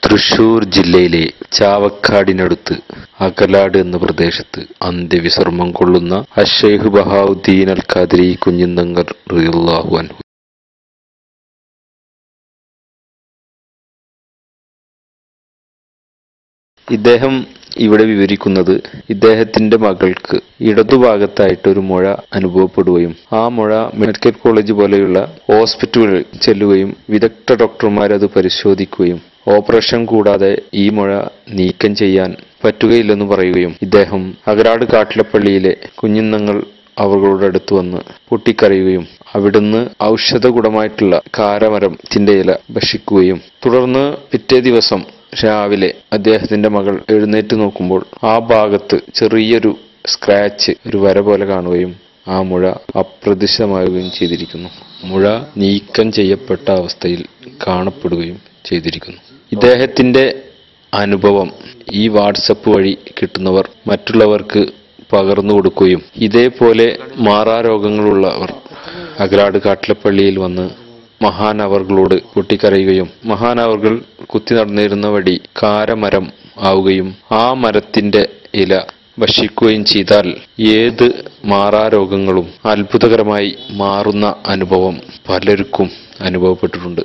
തൃശൂർ ജില്ലയിലെ ചാവക്കാടിനടുത്ത് അകലാട് എന്ന പ്രദേശത്ത് അന്ത്യവിശ്രമം കൊള്ളുന്ന അശ്ശൈഖ് ബഹാഉദ്ദീൻ അൽ ഖാദിരി കുഞ്ഞിന്തങ്ങൾ റളിയല്ലാഹു അൻഹു. ഇദ്ദേഹം ഇവിടെ വിവരിക്കുന്നത് ഇദ്ദേഹത്തിന്റെ മകൾക്ക് ഇടതുഭാഗത്തായിട്ട് ഒരു മുഴ അനുഭവപ്പെടുകയും ആ മുഴ മെഡിക്കൽ കോളേജ് പോലെയുള്ള ഹോസ്പിറ്റലുകളിൽ ചെല്ലുകയും വിദഗ്ധ ഡോക്ടർമാർ അത് പരിശോധിക്കുകയും ഓപ്പറേഷൻ കൂടാതെ ഈ മുഴ നീക്കം ചെയ്യാൻ പറ്റുകയില്ലെന്ന് പറയുകയും ഇദ്ദേഹം അകലാട് കാട്ടിലപ്പള്ളിയിലെ കുഞ്ഞിന്തങ്ങൾ അവരുടെ അടുത്ത് വന്ന് പൊട്ടിക്കരയുകയും അവിടുന്ന് ഔഷധ ഗുണമായിട്ടുള്ള കാരമരത്തിന്റെ ഇല ഭക്ഷിക്കുകയും തുടർന്ന് പിറ്റേ ദിവസം രാവിലെ അദ്ദേഹത്തിന്റെ മകൾ എഴുന്നേറ്റ് നോക്കുമ്പോൾ ആ ഭാഗത്ത് ചെറിയൊരു സ്ക്രാച്ച്, ഒരു വര പോലെ കാണുകയും ആ മുഴ അപ്രത്യക്ഷമാവുകയും ചെയ്തിരിക്കുന്നു. മുഴ നീക്കം ചെയ്യപ്പെട്ട അവസ്ഥയിൽ കാണപ്പെടുകയും ചെയ്തിരിക്കുന്നു. ഇദ്ദേഹത്തിന്റെ അനുഭവം ഈ വാട്സപ്പ് വഴി കിട്ടുന്നവർ മറ്റുള്ളവർക്ക് പകർന്നു കൊടുക്കുകയും ഇതേപോലെ മാറാരോഗങ്ങളുള്ളവർ അകലാട് കാട്ടിലപ്പള്ളിയിൽ വന്ന് മഹാനവർകളോട് പൊട്ടിക്കരയുകയും മഹാനവർകൾ കുത്തി നടന്നിരുന്ന വഴി കാരമരം ആവുകയും ആ മരത്തിന്റെ ഇല ഭക്ഷിക്കുകയും ചെയ്താൽ ഏത് മാറാരോഗങ്ങളും അത്ഭുതകരമായി മാറുന്ന അനുഭവം പലർക്കും അനുഭവപ്പെട്ടിട്ടുണ്ട്.